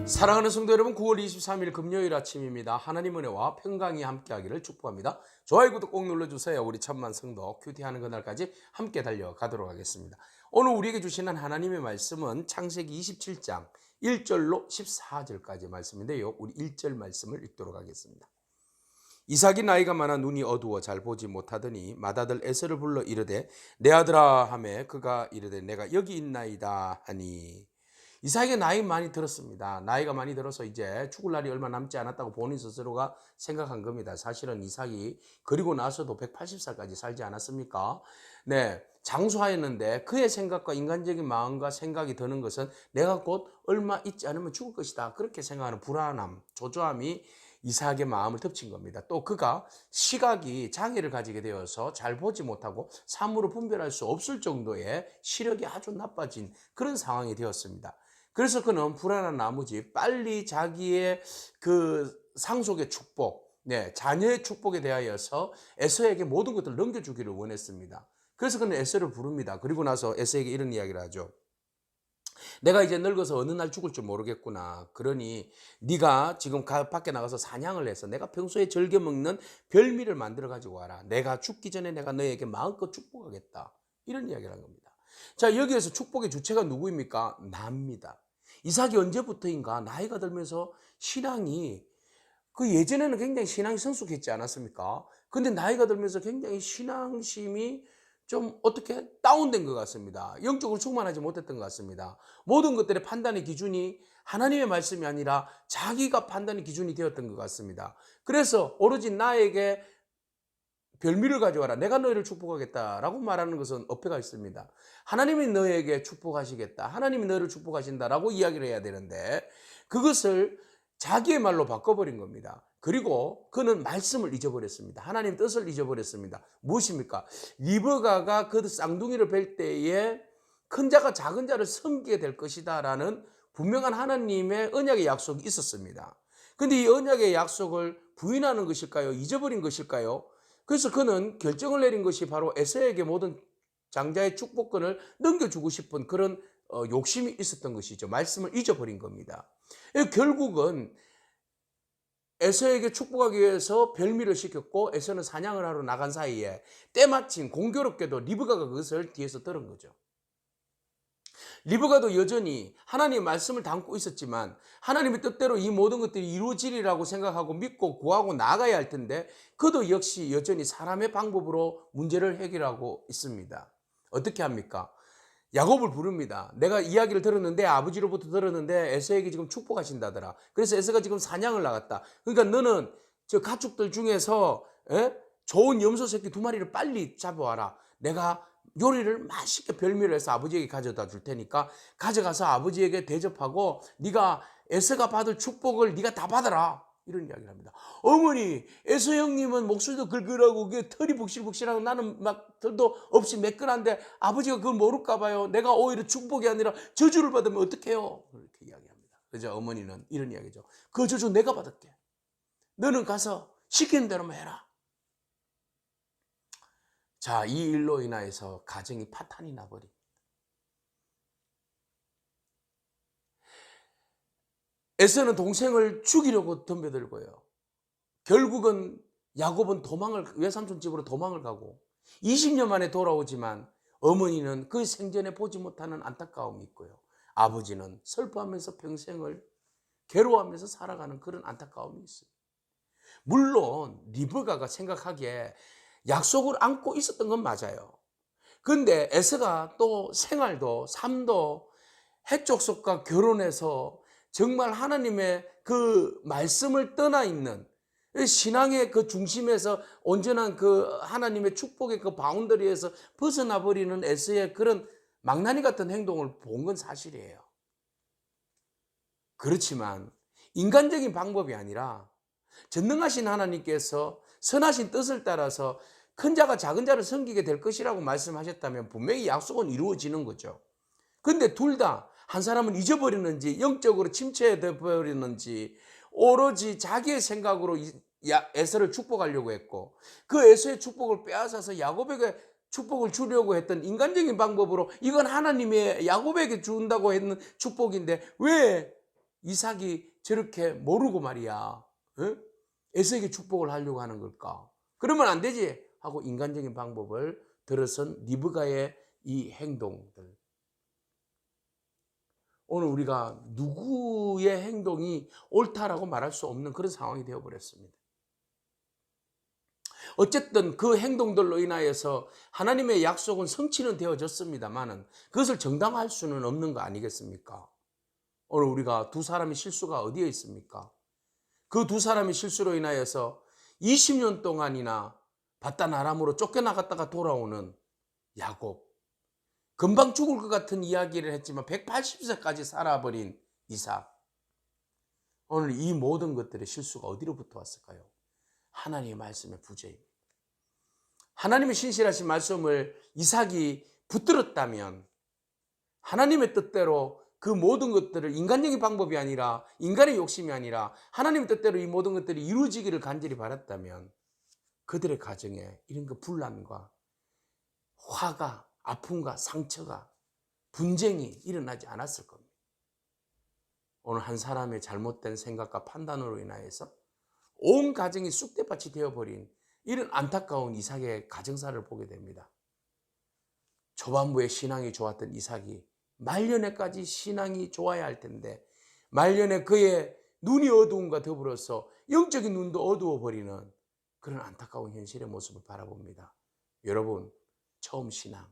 사랑하는 성도 여러분, 9월 23일 금요일 아침입니다. 하나님 은혜와 평강이 함께하기를 축복합니다. 좋아요, 구독 꼭 눌러주세요. 우리 천만 성도 큐티하는 그날까지 함께 달려가도록 하겠습니다. 오늘 우리에게 주시는 하나님의 말씀은 창세기 27장 1절로 14절까지 말씀인데요. 우리 1절 말씀을 읽도록 하겠습니다. 이삭이 나이가 많아 눈이 어두워 잘 보지 못하더니 맏아들 에서를 불러 이르되 내 아들아 하매 그가 이르되 내가 여기 있나이다 하니, 이삭이 나이 많이 들었습니다. 나이가 많이 들어서 이제 죽을 날이 얼마 남지 않았다고 본인 스스로가 생각한 겁니다. 사실은 이삭이 그리고 나서도 180살까지 살지 않았습니까? 네, 장수하였는데 그의 생각과 인간적인 마음과 생각이 드는 것은 내가 곧 얼마 있지 않으면 죽을 것이다, 그렇게 생각하는 불안함, 조조함이 이삭의 마음을 덮친 겁니다. 또 그가 시각이 장애를 가지게 되어서 잘 보지 못하고 사물을 분별할 수 없을 정도의 시력이 아주 나빠진 그런 상황이 되었습니다. 그래서 그는 불안한 나머지 빨리 자기의 그 상속의 축복, 자녀의 축복에 대하여서 에서에게 모든 것들을 넘겨주기를 원했습니다. 그래서 그는 에서를 부릅니다. 그리고 나서 에서에게 이런 이야기를 하죠. 내가 이제 늙어서 어느 날 죽을 줄 모르겠구나. 그러니 네가 지금 밖에 나가서 사냥을 해서 내가 평소에 즐겨 먹는 별미를 만들어 가지고 와라. 내가 죽기 전에 내가 너에게 마음껏 축복하겠다. 이런 이야기를 한 겁니다. 자, 여기에서 축복의 주체가 누구입니까? 나입니다. 이삭이 언제부터인가 나이가 들면서 신앙이, 그 예전에는 굉장히 신앙이 성숙했지 않았습니까? 근데 나이가 들면서 굉장히 신앙심이 좀 어떻게 다운된 것 같습니다. 영적으로 충만하지 못했던 것 같습니다. 모든 것들의 판단의 기준이 하나님의 말씀이 아니라 자기가 판단의 기준이 되었던 것 같습니다. 그래서 오로지 나에게 별미를 가져와라, 내가 너희를 축복하겠다라고 말하는 것은 어폐가 있습니다. 하나님이 너에게 축복하시겠다, 하나님이 너를 축복하신다라고 이야기를 해야 되는데 그것을 자기의 말로 바꿔버린 겁니다. 그리고 그는 말씀을 잊어버렸습니다. 하나님 뜻을 잊어버렸습니다. 무엇입니까? 리브가가 그 쌍둥이를 뵐 때에 큰 자가 작은 자를 섬기게 될 것이다 라는 분명한 하나님의 언약의 약속이 있었습니다. 그런데 이 언약의 약속을 부인하는 것일까요? 잊어버린 것일까요? 그래서 그는 결정을 내린 것이 바로 에서에게 모든 장자의 축복권을 넘겨주고 싶은 그런 욕심이 있었던 것이죠. 말씀을 잊어버린 겁니다. 결국은 에서에게 축복하기 위해서 별미를 시켰고 에서는 사냥을 하러 나간 사이에 때마침 공교롭게도 리브가가 그것을 뒤에서 들은 거죠. 리브가도 여전히 하나님의 말씀을 담고 있었지만 하나님의 뜻대로 이 모든 것들이 이루어지리라고 생각하고 믿고 구하고 나아가야 할 텐데 그도 역시 여전히 사람의 방법으로 문제를 해결하고 있습니다. 어떻게 합니까? 야곱을 부릅니다. 내가 이야기를 들었는데, 아버지로부터 들었는데 에서에게 지금 축복하신다더라. 그래서 에서가 지금 사냥을 나갔다. 그러니까 너는 저 가축들 중에서 좋은 염소 새끼 2마리를 빨리 잡아와라. 내가 요리를 맛있게 별미를 해서 아버지에게 가져다 줄 테니까 가져가서 아버지에게 대접하고 네가 에서가 받을 축복을 네가 다 받아라. 이런 이야기를 합니다. 어머니, 에서 형님은 목소리도 글글하고 털이 북실북실하고 나는 막 털도 없이 매끈한데 아버지가 그걸 모를까 봐요. 내가 오히려 축복이 아니라 저주를 받으면 어떡해요? 그렇게 이야기합니다. 그래서 어머니는 이런 이야기죠. 그 저주 내가 받을게. 너는 가서 시키는 대로만 해라. 자, 이 일로 인하여서 가정이 파탄이 나버립니다. 에서는 동생을 죽이려고 덤벼들고요. 결국은 야곱은 외삼촌 집으로 도망을 가고 20년 만에 돌아오지만 어머니는 그 생전에 보지 못하는 안타까움이 있고요. 아버지는 슬퍼하면서 평생을 괴로워하면서 살아가는 그런 안타까움이 있어요. 물론 리브가가 생각하기에 약속을 안고 있었던 건 맞아요. 그런데 에서가 또 생활도 삶도 해족속과 결혼해서 정말 하나님의 그 말씀을 떠나 있는 신앙의 그 중심에서 온전한 그 하나님의 축복의 그 바운더리에서 벗어나 버리는 에서의 그런 망나니 같은 행동을 본 건 사실이에요. 그렇지만 인간적인 방법이 아니라 전능하신 하나님께서 선하신 뜻을 따라서 큰 자가 작은 자를 섬기게 될 것이라고 말씀하셨다면 분명히 약속은 이루어지는 거죠. 그런데 둘 다, 한 사람은 잊어버리는지 영적으로 침체되어 버리는지 오로지 자기의 생각으로 에서를 축복하려고 했고 그 에서의 축복을 빼앗아서 야곱에게 축복을 주려고 했던 인간적인 방법으로 이건 하나님의 야곱에게 준다고 했는 축복인데 왜 이삭이 저렇게 모르고 말이야, 에서에게 축복을 하려고 하는 걸까? 그러면 안 되지 하고 인간적인 방법을 들어선 리브가의 이 행동들. 오늘 우리가 누구의 행동이 옳다라고 말할 수 없는 그런 상황이 되어버렸습니다. 어쨌든 그 행동들로 인하여서 하나님의 약속은 성취는 되어졌습니다만은 그것을 정당화할 수는 없는 거 아니겠습니까? 오늘 우리가 두 사람의 실수가 어디에 있습니까? 그 두 사람의 실수로 인하여서 20년 동안이나 바단 아람으로 쫓겨나갔다가 돌아오는 야곱, 금방 죽을 것 같은 이야기를 했지만 180세까지 살아버린 이삭. 오늘 이 모든 것들의 실수가 어디로부터 왔을까요? 하나님의 말씀의 부재입니다. 하나님의 신실하신 말씀을 이삭이 붙들었다면 하나님의 뜻대로 그 모든 것들을 인간적인 방법이 아니라 인간의 욕심이 아니라 하나님의 뜻대로 이 모든 것들이 이루어지기를 간절히 바랐다면 그들의 가정에 이런 그 분란과 화가, 아픔과 상처가, 분쟁이 일어나지 않았을 겁니다. 오늘 한 사람의 잘못된 생각과 판단으로 인하여서 온 가정이 쑥대밭이 되어버린 이런 안타까운 이삭의 가정사를 보게 됩니다. 초반부에 신앙이 좋았던 이삭이 말년에까지 신앙이 좋아야 할 텐데 말년에 그의 눈이 어두움과 더불어서 영적인 눈도 어두워버리는 그런 안타까운 현실의 모습을 바라봅니다. 여러분, 처음 신앙,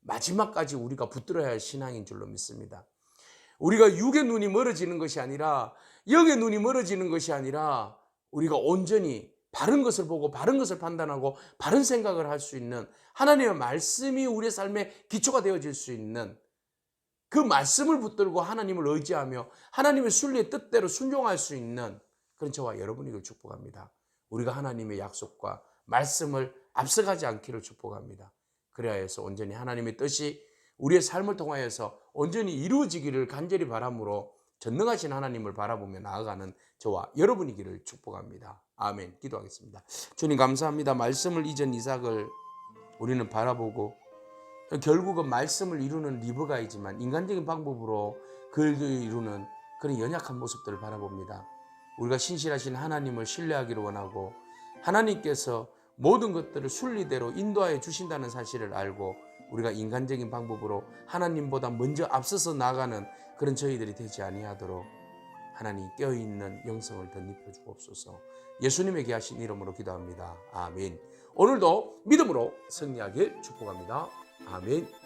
마지막까지 우리가 붙들어야 할 신앙인 줄로 믿습니다. 우리가 육의 눈이 멀어지는 것이 아니라 영의 눈이 멀어지는 것이 아니라 우리가 온전히 바른 것을 보고 바른 것을 판단하고 바른 생각을 할 수 있는 하나님의 말씀이 우리의 삶의 기초가 되어질 수 있는 그 말씀을 붙들고 하나님을 의지하며 하나님의 순리의 뜻대로 순종할 수 있는 그런 저와 여러분이길 축복합니다. 우리가 하나님의 약속과 말씀을 앞서가지 않기를 축복합니다. 그래야 해서 온전히 하나님의 뜻이 우리의 삶을 통하여서 온전히 이루어지기를 간절히 바람으로 전능하신 하나님을 바라보며 나아가는 저와 여러분이기를 축복합니다. 아멘. 기도하겠습니다. 주님 감사합니다. 말씀을 잊은 이삭을 우리는 바라보고 결국은 말씀을 이루는 리브가이지만 인간적인 방법으로 그를 이루는 그런 연약한 모습들을 바라봅니다. 우리가 신실하신 하나님을 신뢰하기를 원하고 하나님께서 모든 것들을 순리대로 인도하여 주신다는 사실을 알고 우리가 인간적인 방법으로 하나님보다 먼저 앞서서 나가는 그런 저희들이 되지 아니하도록 하나님 깨어있는 영성을 덧입혀 주옵소서. 예수님에게 하신 이름으로 기도합니다. 아멘. 오늘도 믿음으로 승리하길 축복합니다. 아멘.